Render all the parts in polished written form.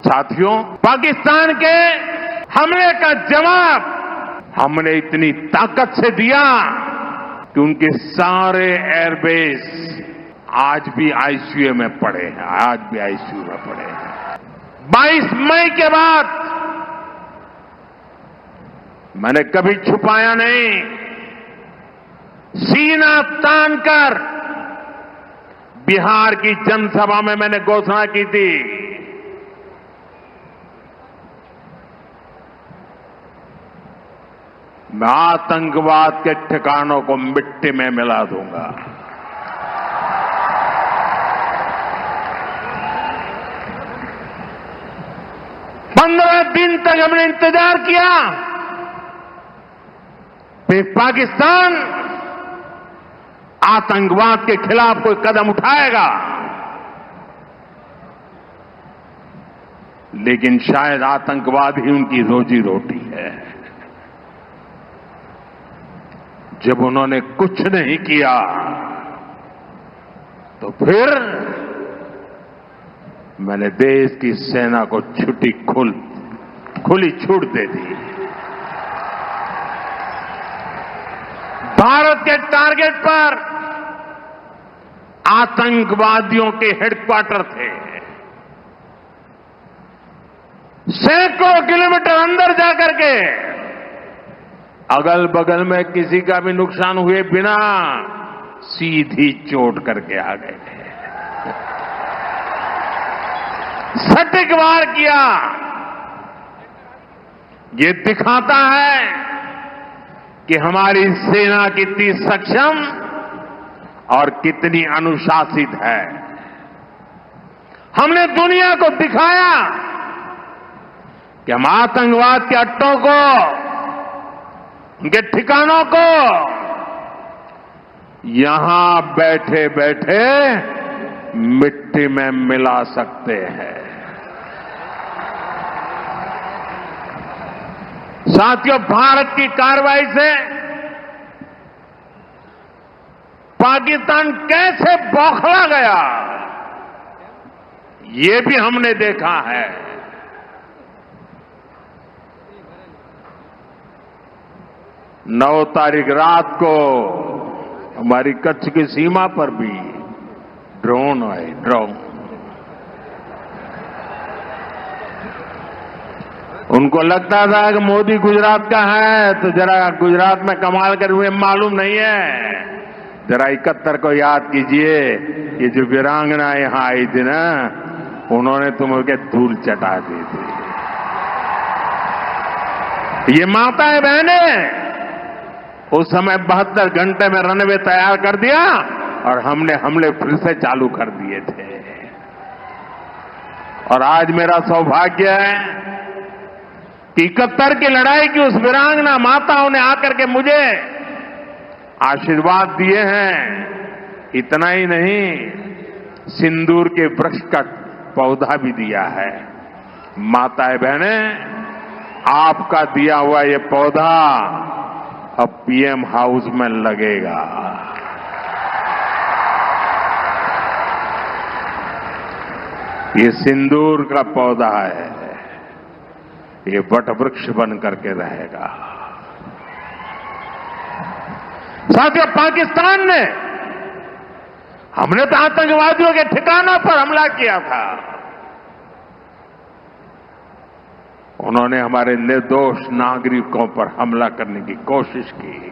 साथियों, पाकिस्तान के हमले का जवाब हमने इतनी ताकत से दिया कि उनके सारे एयरबेस आज भी आईसीयू में पड़े हैं, आज भी आईसीयू में पड़े हैं। 22 मई के बाद मैंने कभी छुपाया नहीं, सीना तानकर बिहार की जनसभा में मैंने घोषणा की थी, मैं आतंकवाद के ठिकानों को मिट्टी में मिला दूंगा। पंद्रह दिन तक हमने इंतजार किया, फिर पाकिस्तान आतंकवाद के खिलाफ कोई कदम उठाएगा, लेकिन शायद आतंकवाद ही उनकी रोजी रोटी है। जब उन्होंने कुछ नहीं किया तो फिर मैंने देश की सेना को खुली छूट दे दी। भारत के टारगेट पर आतंकवादियों के हेडक्वार्टर थे, सैकड़ों किलोमीटर अंदर जाकर के अगल बगल में किसी का भी नुकसान हुए बिना सीधी चोट करके आ गए थे, सटीक वार किया। ये दिखाता है कि हमारी सेना कितनी सक्षम और कितनी अनुशासित है। हमने दुनिया को दिखाया कि हम आतंकवाद के अड्डों को, उनके ठिकानों को यहां बैठे बैठे मिट्टी में मिला सकते हैं। साथियों, भारत की कार्रवाई से पाकिस्तान कैसे बौखला गया, ये भी हमने देखा है। नौ तारीख रात को हमारी कच्छ की सीमा पर भी ड्रोन आए, ड्रोन। उनको लगता था कि मोदी गुजरात का है, तो जरा गुजरात में कमाल कर हुए मालूम नहीं है। जरा 71 को याद कीजिए, ये जो वीरांगना यहां आई थी ना, उन्होंने तुम्हें धूल चटा दी थी। ये माताएं बहनें उस समय 72 घंटे में रनवे तैयार कर दिया और हमने हमले फिर से चालू कर दिए थे। और आज मेरा सौभाग्य है कि 71 की लड़ाई की उस वीरांगना माताओं ने आकर के मुझे आशीर्वाद दिए हैं। इतना ही नहीं, सिंदूर के वृक्ष का पौधा भी दिया है। माताएं बहनें, आपका दिया हुआ ये पौधा अब पीएम हाउस में लगेगा। ये सिंदूर का पौधा है, ये वट वृक्ष बन करके रहेगा। साथियों, पाकिस्तान ने, हमने तो आतंकवादियों के ठिकानों पर हमला किया था, उन्होंने हमारे निर्दोष नागरिकों पर हमला करने की कोशिश की।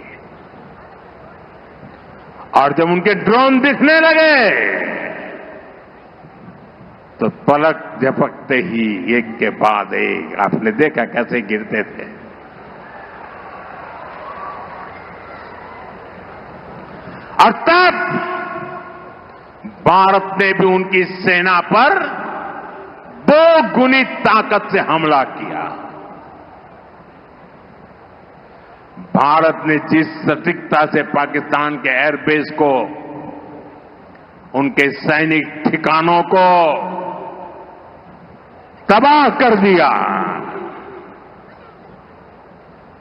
और जब उनके ड्रोन दिखने लगे तो पलक झपकते ही एक के बाद एक, आपने देखा कैसे गिरते थे। और तब भारत ने भी उनकी सेना पर 2 गुनी ताकत से हमला किया। भारत ने जिस सटीकता से पाकिस्तान के एयरबेस को, उनके सैनिक ठिकानों को तबाह कर दिया,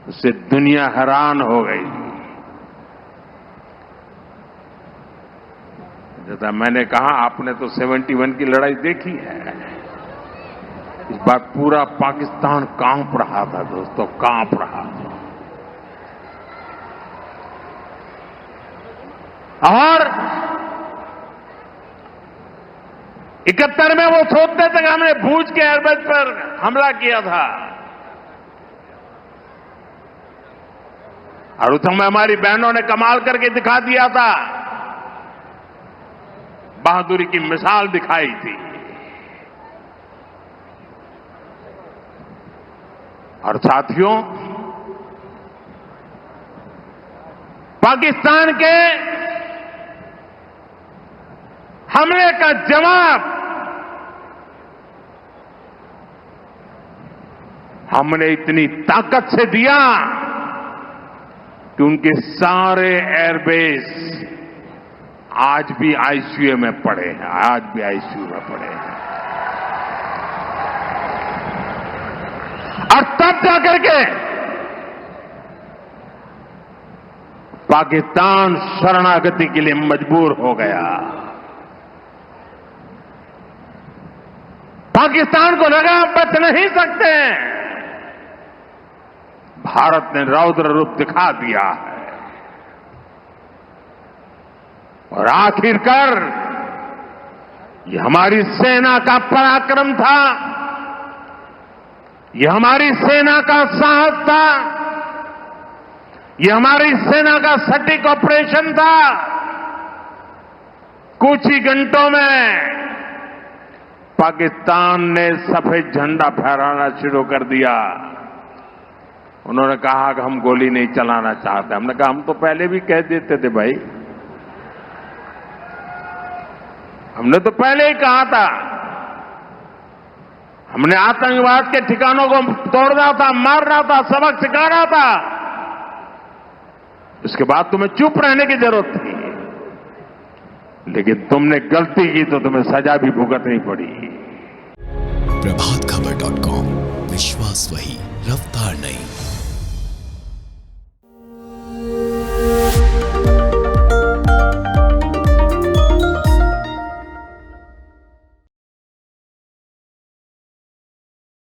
उससे दुनिया हैरान हो गई। जैसा मैंने कहा, आपने तो 71 की लड़ाई देखी है। इस बार पूरा पाकिस्तान कांप रहा था दोस्तों, कांप रहा था। और 71 में वो सोचते थे कि हमने भूज के एयरबेस पर हमला किया था, और उस समय हमारी बहनों ने कमाल करके दिखा दिया था, बहादुरी की मिसाल दिखाई थी। और साथियों, पाकिस्तान के हमले का जवाब हमने इतनी ताकत से दिया कि उनके सारे एयरबेस आज भी आईसीयू में पड़े हैं, आज भी आईसीयू में पड़े हैं। और तब जाकर के पाकिस्तान शरणागति के लिए मजबूर हो गया। पाकिस्तान को लगा बच नहीं सकते, भारत ने रौद्र रूप दिखा दिया है। और आखिरकार ये हमारी सेना का पराक्रम था, ये हमारी सेना का साहस था, ये हमारी सेना का सटीक ऑपरेशन था। कुछ ही घंटों में पाकिस्तान ने सफेद झंडा फहराना शुरू कर दिया। उन्होंने कहा कि हम गोली नहीं चलाना चाहते। हमने कहा हम तो पहले भी कह देते थे भाई, हमने तो पहले ही कहा था, हमने आतंकवाद के ठिकानों को तोड़ना था, मारना था, सबक सिखाना था। उसके बाद तुम्हें चुप रहने की जरूरत थी, लेकिन तुमने गलती की तो तुम्हें सजा भी भुगतनी पड़ी। प्रभातखबर.com, विश्वास वही, रफ्तार नहीं।